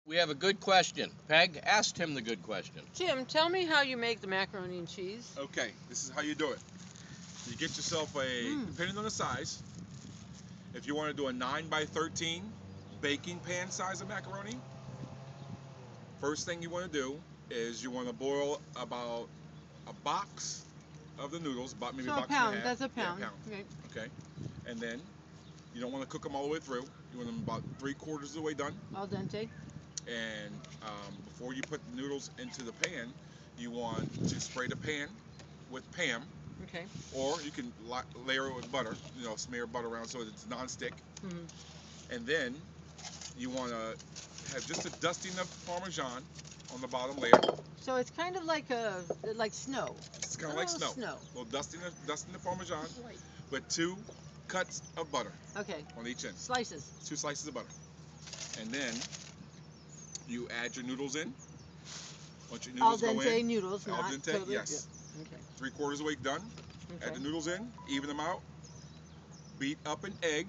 We have a good question. Peg asked him the good question. Tim, tell me how you make the macaroni and cheese. Okay, this is how you do it. You get yourself depending on the size, if you want to do a 9x13 baking pan size of macaroni, first thing you want to do is you want to boil about a box of the noodles, about maybe So a box a pound, and a half. that's a pound. Yeah, a pound. Okay. Okay, and then you don't want to cook them all the way through. You want them about 3/4 of the way done. Al dente. And before you put the noodles into the pan, you want to spray the pan with Pam. Okay. Or you can layer it with butter, smear butter around so that it's non-stick. Mm-hmm. And then you want to have just a dusting of Parmesan on the bottom layer. So it's kind of like snow. It's kind of like snow. A little dusting of Parmesan with 2 cuts of butter. Okay. On each end. Slices. 2 slices of butter. And then you add your noodles in. Once your noodles Al dente go in, noodles, al not dente, totally. yes. Yeah. Okay. 3/4 of the way done. Okay. Add the noodles in, even them out. Beat up an egg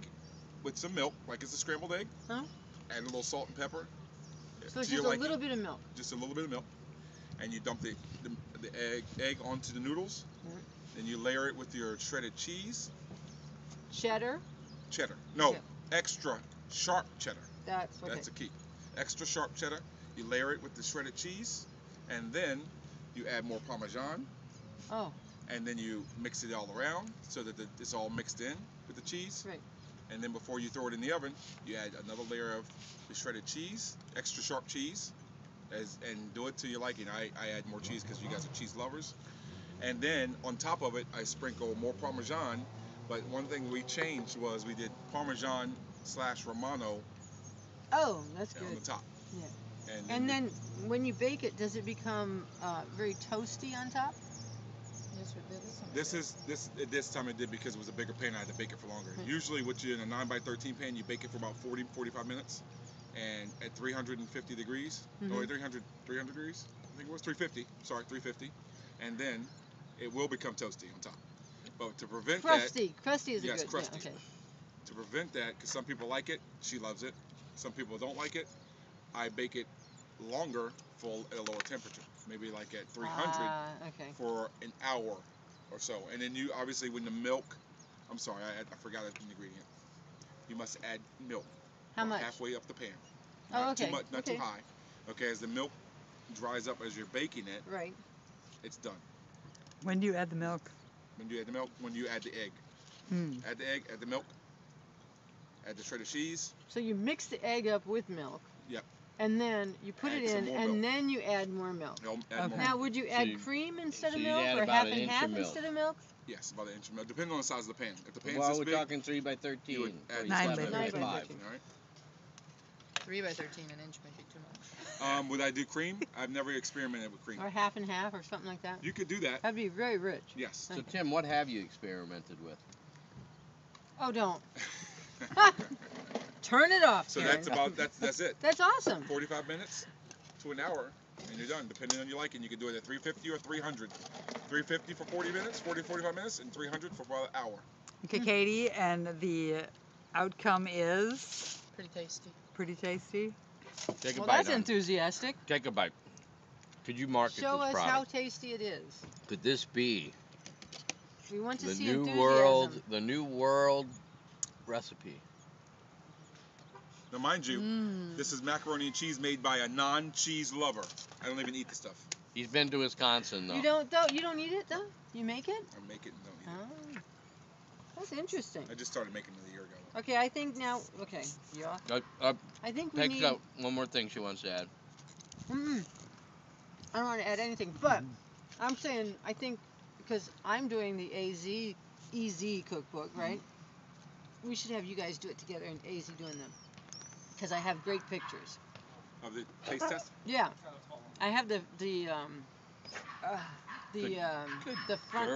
with some milk, like it's a scrambled egg. Huh? Add a little salt and pepper. So just a little bit of milk. Just a little bit of milk. And you dump the egg onto the noodles. Mm-hmm. Then you layer it with your shredded cheese. Cheddar? Cheddar. No, okay. Extra sharp cheddar. That's the key. Extra sharp cheddar. You layer it with the shredded cheese. And then you add more Parmesan. Oh. And then you mix it all around so that it's all mixed in with the cheese. Right. And then before you throw it in the oven, you add another layer of the shredded cheese, extra sharp cheese, and do it to your liking. I add more cheese because you guys are cheese lovers. And then on top of it, I sprinkle more Parmesan. But one thing we changed was we did Parmesan / Romano. Oh, that's good. On the top. Yeah. And then when you bake it, does it become very toasty on top? This time it did because it was a bigger pan. I had to bake it for longer. Usually, what you in a 9x13 pan, you bake it for about 40-45 minutes, and at 350 degrees. No, 300 degrees. I think it was 350. Sorry, 350, and then it will become toasty on top. But to prevent crusty is a good. Crusty. Yeah, okay. To prevent that, because some people like it, she loves it. Some people don't like it. I bake it longer at a lower temperature, maybe like at 300 for an hour or so. And then you obviously when the milk, I'm sorry, I forgot an ingredient. You must add milk. How much? Halfway up the pan. Not too much, not too high. Okay, as the milk dries up as you're baking it, right, it's done. When do you add the milk? When you add the milk, when you add the egg. Add the egg, add the milk, add the shredded cheese. So you mix the egg up with milk. Yep. And then you put it in, and then you add more milk. Now, would you add cream instead of milk, or half and half instead of milk? Yes, about an inch of milk, depending on the size of the pan. If the pan's well, this we're big, talking 3x13. 9x13. All right. 3x13, an inch might be too much. Would I do cream? I've never experimented with cream. Or half and half, or something like that. You could do that. That'd be very rich. Yes. So Tim, what have you experimented with? Oh, don't. Turn it off. So Karen. that's it. That's awesome. 45 minutes to an hour, and you're done. Depending on your liking, you can do it at 350 or 300. 350 for 40 minutes, 45 minutes, and 300 for about an hour. Okay, Katie, and the outcome is pretty tasty. Pretty tasty. Take a well, bite. That's enthusiastic. Take a bite. Could you market Show this us product? how tasty it is. Could this be we want to the see new enthusiasm. world? The new world recipe. Now, mind you, this is macaroni and cheese made by a non-cheese lover. I don't even eat the stuff. He's been to Wisconsin, though. You don't, though? You don't eat it, though? You make it? I make it and don't eat it. That's interesting. I just started making it a year ago. Okay, I think now... Okay, yeah. I think we need... out one more thing she wants to add. I don't want to add anything, but I'm saying, I think, because I'm doing the EZ cookbook, right? We should have you guys do it together and AZ doing them. Because I have great pictures. Of the taste test? Yeah. I have the front